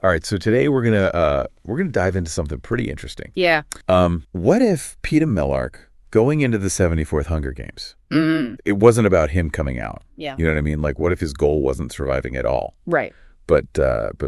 All right, so today we're gonna dive into something pretty interesting. Yeah. What if Peeta Mellark going into the 74th Hunger Games, Mm. it wasn't about him coming out? Yeah. You know what I mean? Like, what if his goal wasn't surviving at all, Right. but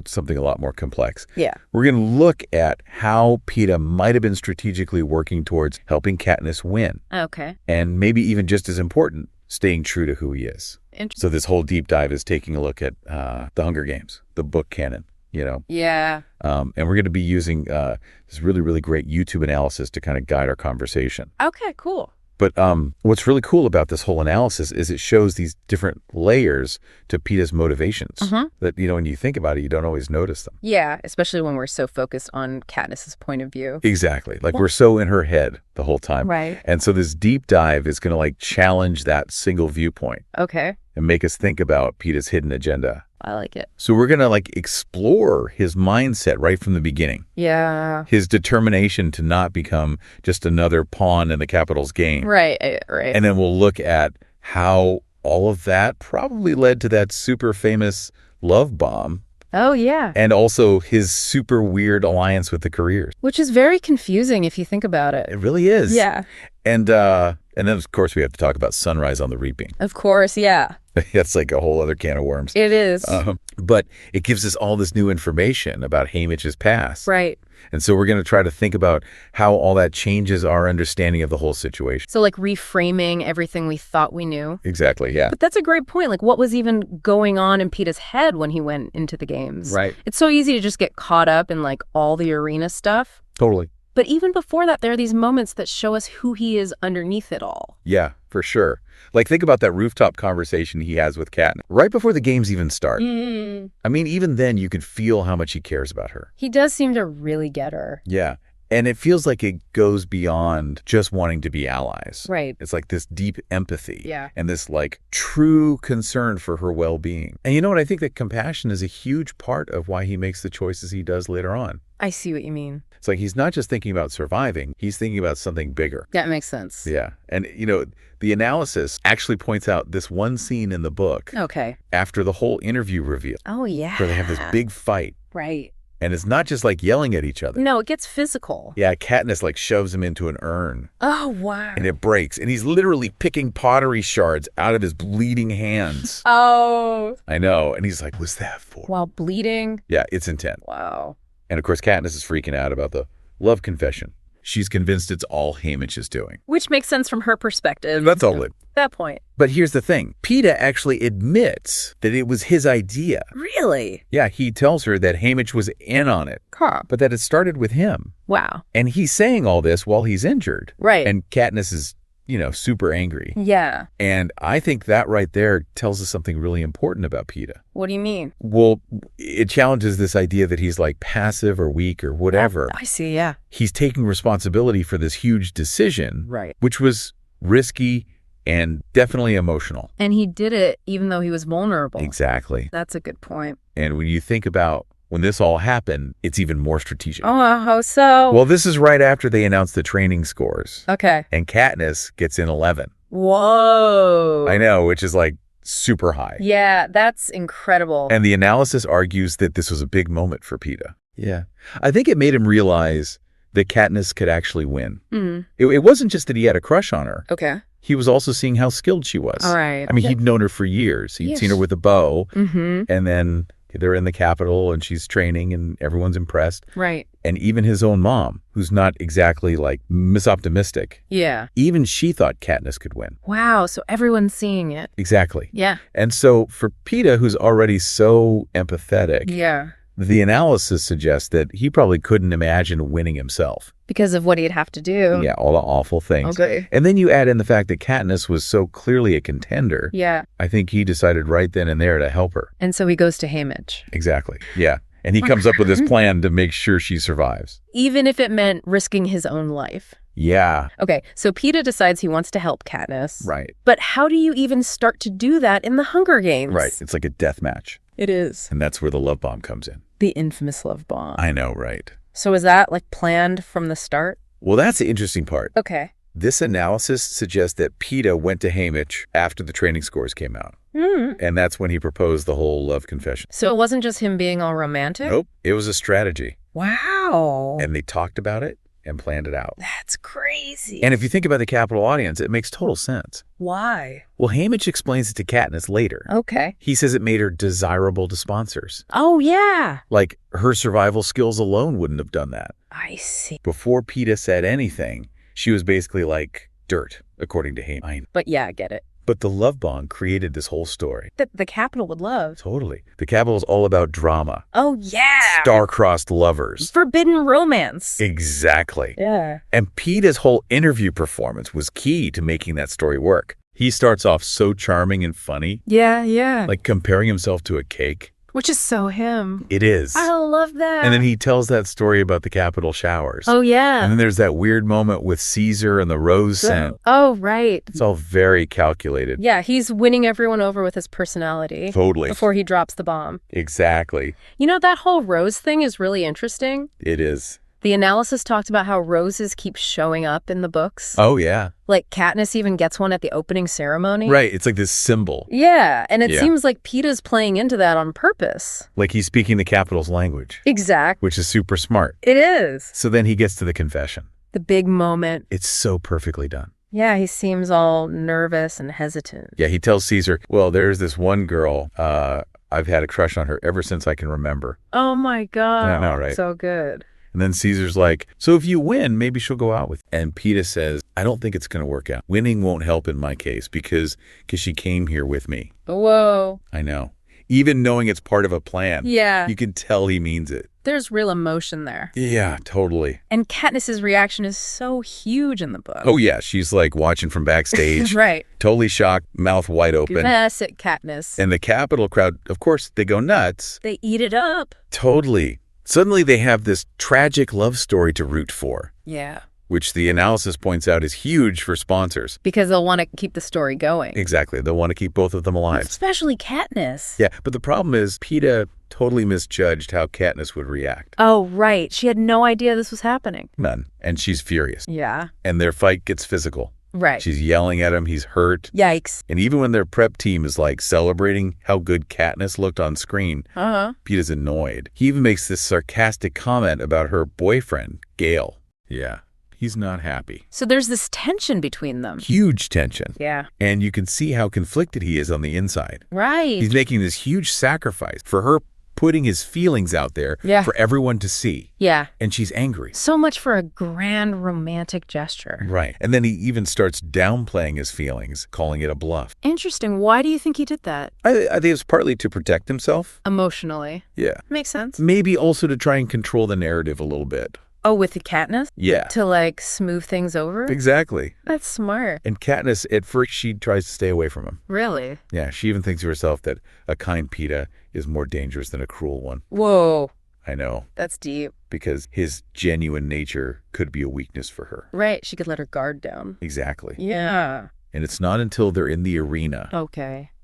something a lot more complex? Yeah. We're gonna look at how Peeta might have been strategically working towards helping Katniss win, Okay. and maybe even just as important, staying true to who he is. So this whole deep dive is taking a look at the Hunger Games, the book canon. Yeah. And we're going to be using this really, really great YouTube analysis to kind of guide our conversation. Okay, cool. But what's really cool about this whole analysis is it shows these different layers to Peeta's motivations that, when you think about it, you don't always notice them. Yeah, especially when we're so focused on Katniss's point of view. Exactly. Like, we're so in her head the whole time. Right. And so this deep dive is going to challenge that single viewpoint Okay. and make us think about Peeta's hidden agenda. I like it. So we're going to explore his mindset right from the beginning. Yeah. His determination to not become just another pawn in the Capitol's game. Right. And then we'll look at how all of that probably led to that super famous love bomb. Oh, yeah. And also his super weird alliance with the careers. Which is very confusing if you think about it. It really is. Yeah. And then, of course, we have to talk about Sunrise on the Reaping. Of course, yeah. That's like a whole other can of worms. It is. But it gives us all this new information about Haymitch's past. Right. And so we're going to try to think about how all that changes our understanding of the whole situation. So reframing everything we thought we knew. Exactly, yeah. But that's a great point. What was even going on in Peeta's head when he went into the games? Right. It's so easy to just get caught up in all the arena stuff. Totally. But even before that, there are these moments that show us who he is underneath it all. Yeah, for sure. Think about that rooftop conversation he has with Katniss right before the games even start. I mean, even then you could feel how much he cares about her. He does seem to really get her. Yeah. And it feels like it goes beyond just wanting to be allies. Right. It's this deep empathy. Yeah. And this true concern for her well-being. And you know what? I think that compassion is a huge part of why he makes the choices he does later on. I see what you mean. It's he's not just thinking about surviving, he's thinking about something bigger. That makes sense. Yeah. And, the analysis actually points out this one scene in the book. Okay. After the whole interview reveal. Oh, yeah. Where they have this big fight. Right. And it's not just yelling at each other. No, it gets physical. Yeah, Katniss shoves him into an urn. Oh, wow. And it breaks. And he's literally picking pottery shards out of his bleeding hands. Oh. I know. And he's what's that for? While bleeding? Yeah, it's intense. Wow. And of course, Katniss is freaking out about the love confession. She's convinced it's all Haymitch is doing. Which makes sense from her perspective. That's totally. At that point. But here's the thing. Peeta actually admits that it was his idea. Really? Yeah, he tells her that Haymitch was in on it. Huh. But that it started with him. Wow. And he's saying all this while he's injured. Right. And Katniss is, super angry. Yeah. And I think that right there tells us something really important about Peeta. What do you mean? Well, it challenges this idea that he's passive or weak or whatever. I see, yeah. He's taking responsibility for this huge decision. Right. Which was risky and definitely emotional. And he did it even though he was vulnerable. Exactly. That's a good point. And when you think about when this all happened, it's even more strategic. Oh, how so? Well, this is right after they announced the training scores. Okay. And Katniss gets in 11. Whoa. I know, which is super high. Yeah, that's incredible. And the analysis argues that this was a big moment for Peeta. Yeah. I think it made him realize that Katniss could actually win. Mm. It wasn't just that he had a crush on her. Okay. He was also seeing how skilled she was. All right. I mean, he'd known her for years. He'd seen her with a bow. Mm-hmm. And then they're in the Capitol and she's training and everyone's impressed. Right. And even his own mom, who's not exactly misoptimistic. Yeah. Even she thought Katniss could win. Wow. So everyone's seeing it. Exactly. Yeah. And so for Peeta, who's already so empathetic. Yeah. The analysis suggests that he probably couldn't imagine winning himself. Because of what he'd have to do. Yeah, all the awful things. Okay. And then you add in the fact that Katniss was so clearly a contender. Yeah. I think he decided right then and there to help her. And so he goes to Haymitch. Exactly. Yeah. And he comes up with this plan to make sure she survives. Even if it meant risking his own life. Yeah. Okay, so Peeta decides he wants to help Katniss. Right. But how do you even start to do that in the Hunger Games? Right. It's like a death match. It is. And that's where the love bomb comes in. The infamous love bomb. I know, right? So is that planned from the start? Well, that's the interesting part. Okay. This analysis suggests that Peeta went to Haymitch after the training scores came out. And that's when he proposed the whole love confession. So it wasn't just him being all romantic? Nope. It was a strategy. Wow. And they talked about it and planned it out. That's crazy. And if you think about the Capitol audience, it makes total sense. Why? Well, Haymitch explains it to Katniss later. Okay. He says it made her desirable to sponsors. Oh, yeah. Like, her survival skills alone wouldn't have done that. I see. Before Peeta said anything, she was basically like dirt, according to Haymitch. But yeah, I get it. But the love bond created this whole story. That the Capitol would love. Totally. The Capitol is all about drama. Oh, yeah. Star-crossed lovers. Forbidden romance. Exactly. Yeah. And Peeta's whole interview performance was key to making that story work. He starts off so charming and funny. Yeah, yeah. Like comparing himself to a cake. Which is so him. It is. I love that. And then he tells that story about the Capitol showers. Oh, yeah. And then there's that weird moment with Caesar and the rose scent. Oh, right. It's all very calculated. Yeah, he's winning everyone over with his personality. Totally. Before he drops the bomb. Exactly. You know, that whole rose thing is really interesting. It is. The analysis talked about how roses keep showing up in the books. Oh, yeah. Like Katniss even gets one at the opening ceremony. Right. It's like this symbol. Yeah, and it seems like Peeta's playing into that on purpose. Like he's speaking the Capitol's language. Exactly. Which is super smart. It is. So then he gets to the confession. The big moment. It's so perfectly done. Yeah, he seems all nervous and hesitant. Yeah, he tells Caesar, well, there's this one girl, I've had a crush on her ever since I can remember. Oh my God. I know, right? So good. And then Caesar's like, so if you win, maybe she'll go out with you. And Peeta says, I don't think it's going to work out. Winning won't help in my case because she came here with me. Whoa. I know. Even knowing it's part of a plan. Yeah. You can tell he means it. There's real emotion there. Yeah, totally. And Katniss's reaction is so huge in the book. Oh, yeah. She's like watching from backstage. Right. Totally shocked, mouth wide open. Classic Katniss. And the Capitol crowd, of course, they go nuts. They eat it up. Totally. Suddenly they have this tragic love story to root for. Yeah. Which the analysis points out is huge for sponsors. Because they'll want to keep the story going. Exactly. They'll want to keep both of them alive. Especially Katniss. Yeah, but the problem is Peeta totally misjudged how Katniss would react. Oh, right. She had no idea this was happening. None. And she's furious. Yeah. And their fight gets physical. Right. She's yelling at him. He's hurt. Yikes. And even when their prep team is like celebrating how good Katniss looked on screen, Peeta's annoyed. He even makes this sarcastic comment about her boyfriend, Gale. Yeah. He's not happy. So there's this tension between them. Huge tension. Yeah. And you can see how conflicted he is on the inside. Right. He's making this huge sacrifice for her putting his feelings out there for everyone to see. Yeah. And she's angry. So much for a grand romantic gesture. Right. And then he even starts downplaying his feelings, calling it a bluff. Interesting. Why do you think he did that? I think it's partly to protect himself. Emotionally. Yeah. Makes sense. Maybe also to try and control the narrative a little bit. Oh, with the Katniss? Yeah. To like smooth things over? Exactly. That's smart. And Katniss, at first, she tries to stay away from him. Really? Yeah, she even thinks to herself that a kind Peeta is more dangerous than a cruel one. Whoa. I know. That's deep. Because his genuine nature could be a weakness for her. Right. She could let her guard down. Exactly. Yeah. And it's not until they're in the arena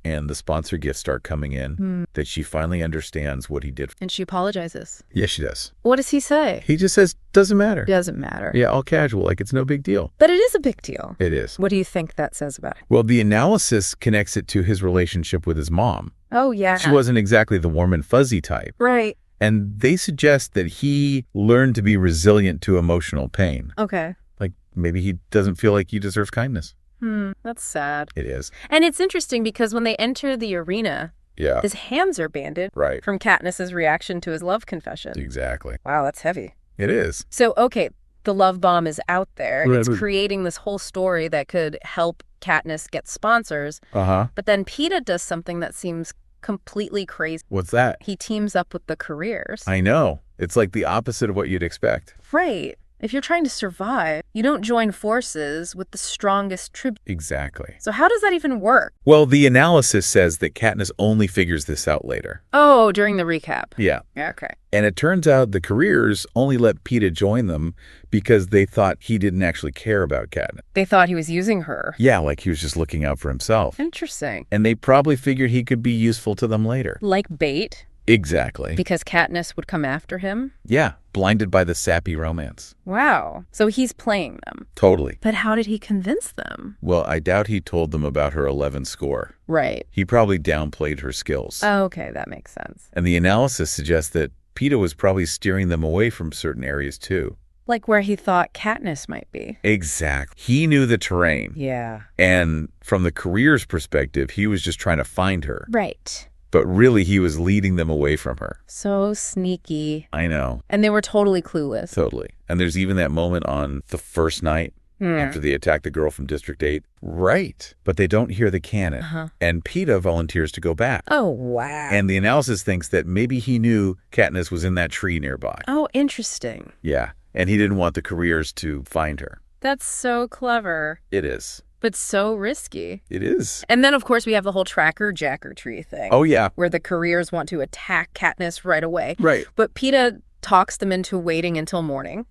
and the sponsor gifts start coming in that she finally understands what he did. And she apologizes. Yes, she does. What does he say? He just says, doesn't matter. Doesn't matter. Yeah, all casual, like it's no big deal. But it is a big deal. It is. What do you think that says about it? Well, the analysis connects it to his relationship with his mom. Oh, yeah. She wasn't exactly the warm and fuzzy type. Right. And they suggest that he learned to be resilient to emotional pain. Okay. Like maybe he doesn't feel like he deserves kindness. That's sad. It is. And it's interesting because when they enter the arena, his hands are banded. Right. From Katniss's reaction to his love confession. Exactly. Wow, that's heavy. It is. So, okay, the love bomb is out there. Right, it's creating this whole story that could help Katniss get sponsors. But then Peeta does something that seems completely crazy. What's that? He teams up with the careers. I know. It's like the opposite of what you'd expect. Right. If you're trying to survive, you don't join forces with the strongest tribute. Exactly. So how does that even work? Well, the analysis says that Katniss only figures this out later. Oh, during the recap. Yeah. Okay. And it turns out the careers only let Peeta join them because they thought he didn't actually care about Katniss. They thought he was using her. Yeah, like he was just looking out for himself. Interesting. And they probably figured he could be useful to them later. Like bait? Exactly. Because Katniss would come after him? Yeah, blinded by the sappy romance. Wow. So he's playing them. Totally. But how did he convince them? Well, I doubt he told them about her 11 score. Right. He probably downplayed her skills. Oh, okay, that makes sense. And the analysis suggests that Peeta was probably steering them away from certain areas, too. Like where he thought Katniss might be. Exactly. He knew the terrain. Yeah. And from the career's perspective, he was just trying to find her. Right. But really, he was leading them away from her. So sneaky. I know. And they were totally clueless. Totally. And there's even that moment on the first night after they attack the girl from District 8. Right. But they don't hear the cannon. And Peeta volunteers to go back. Oh, wow. And the analysis thinks that maybe he knew Katniss was in that tree nearby. Oh, interesting. Yeah. And he didn't want the careers to find her. That's so clever. It is. But so risky. It is. And then, of course, we have the whole tracker-jacker tree thing. Oh, yeah. Where the careers want to attack Katniss right away. Right. But Peeta talks them into waiting until morning.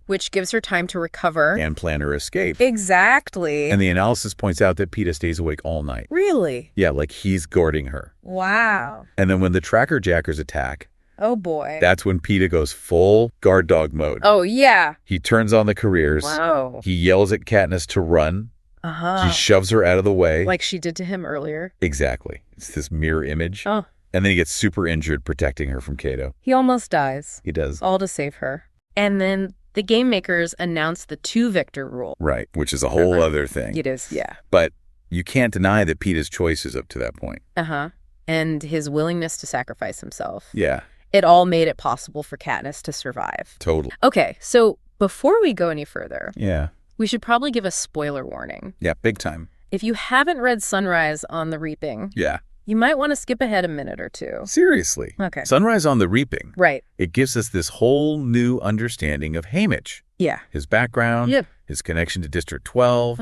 Which gives her time to recover. And plan her escape. Exactly. And the analysis points out that Peeta stays awake all night. Really? Yeah, like he's guarding her. Wow. And then when the tracker-jackers attack, oh, boy. that's when Peeta goes full guard dog mode. Oh, yeah. He turns on the careers. Wow. He yells at Katniss to run. He shoves her out of the way. Like she did to him earlier. Exactly. It's this mirror image. Oh. And then he gets super injured protecting her from Cato. He almost dies. He does. All to save her. And then the game makers announce the two-victor rule. Right, which is a whole other thing. It is, yeah. But you can't deny that Peeta's choices up to that point. And his willingness to sacrifice himself. Yeah. It all made it possible for Katniss to survive. Totally. Okay, so before we go any further, Yeah. we should probably give a spoiler warning. Yeah, big time. If you haven't read Sunrise on the Reaping, Yeah. you might want to skip ahead a minute or two. Seriously. Okay. Sunrise on the Reaping. Right. It gives us this whole new understanding of Haymitch. Yeah. His background, Yep. his connection to District 12,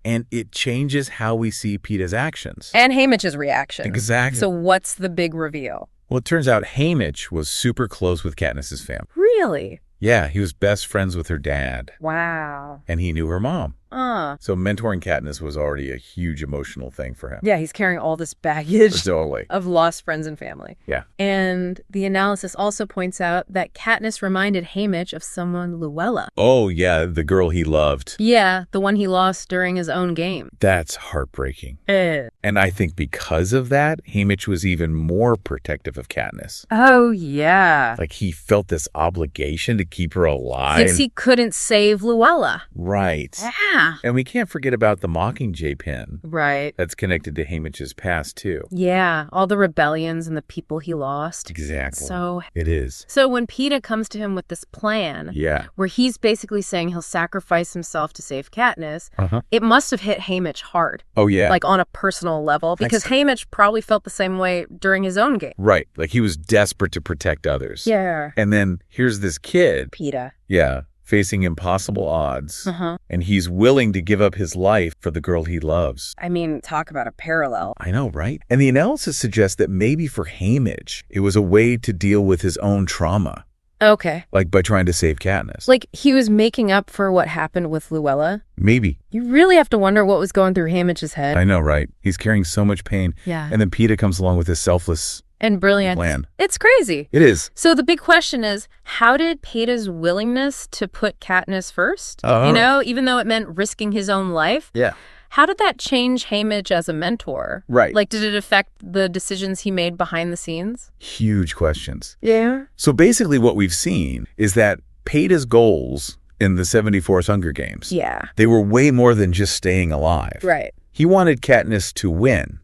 and it changes how we see Peeta's actions. And Haymitch's reaction. Exactly. So what's the big reveal? Well, it turns out Haymitch was super close with Katniss's family. Really? Yeah, he was best friends with her dad. Wow. And he knew her mom. So mentoring Katniss was already a huge emotional thing for him. Yeah, he's carrying all this baggage Totally. of lost friends and family. Yeah. And the analysis also points out that Katniss reminded Haymitch of someone Luella. Oh, yeah, the girl he loved. Yeah, the one he lost during his own game. That's heartbreaking. And I think because of that, Haymitch was even more protective of Katniss. Oh, yeah. Like he felt this obligation to keep her alive. Since he couldn't save Luella. Right. Yeah. And we can't forget about the Mockingjay pin. Right. That's connected to Haymitch's past, too. Yeah, all the rebellions and the people he lost. Exactly. So it is. So when Peeta comes to him with this plan, where he's basically saying he'll sacrifice himself to save Katniss, it must have hit Haymitch hard. Oh, yeah. Like on a personal level, because Haymitch probably felt the same way during his own game. Right. Like he was desperate to protect others. Yeah. And then here's this kid. Peeta. Yeah. Facing impossible odds. And he's willing to give up his life for the girl he loves. I mean, talk about a parallel. I know, right? And the analysis suggests that maybe for Haymitch, it was a way to deal with his own trauma. Okay. Like by trying to save Katniss. Like he was making up for what happened with Luella? Maybe. You really have to wonder what was going through Haymitch's head. I know, right? He's carrying so much pain. Yeah. And then Peeta comes along with his selfless and brilliant plan. It's crazy. It is. So the big question is, how did Peeta's willingness to put Katniss first, you know, even though it meant risking his own life? Yeah. How did that change Haymitch as a mentor? Right. Like, did it affect the decisions he made behind the scenes? Huge questions. Yeah. So basically what we've seen is that Peeta's goals in the 74th Hunger Games, they were way more than just staying alive. Right. He wanted Katniss to win.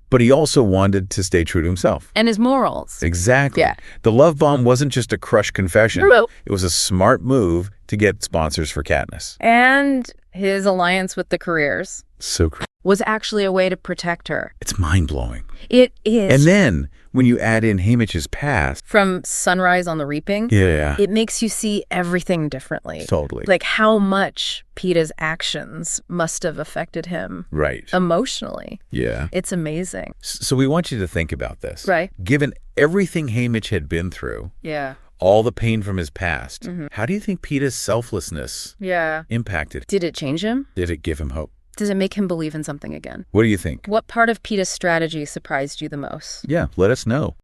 But he also wanted to stay true to himself. And his morals. Exactly. Yeah. The love bomb wasn't just a crushed confession. No. It was a smart move to get sponsors for Katniss. And his alliance with the careers was actually a way to protect her. It's mind-blowing. It is. And then when you add in Haymitch's past. From Sunrise on the Reaping. Yeah. It makes you see everything differently. Totally. Like how much Peeta's actions must have affected him. Right. Emotionally. Yeah. It's amazing. So we want you to think about this. Right. Given everything Haymitch had been through. Yeah. All the pain from his past. How do you think Peeta's selflessness impacted? Did it change him? Did it give him hope? Does it make him believe in something again? What do you think? What part of Peeta's strategy surprised you the most? Yeah, let us know.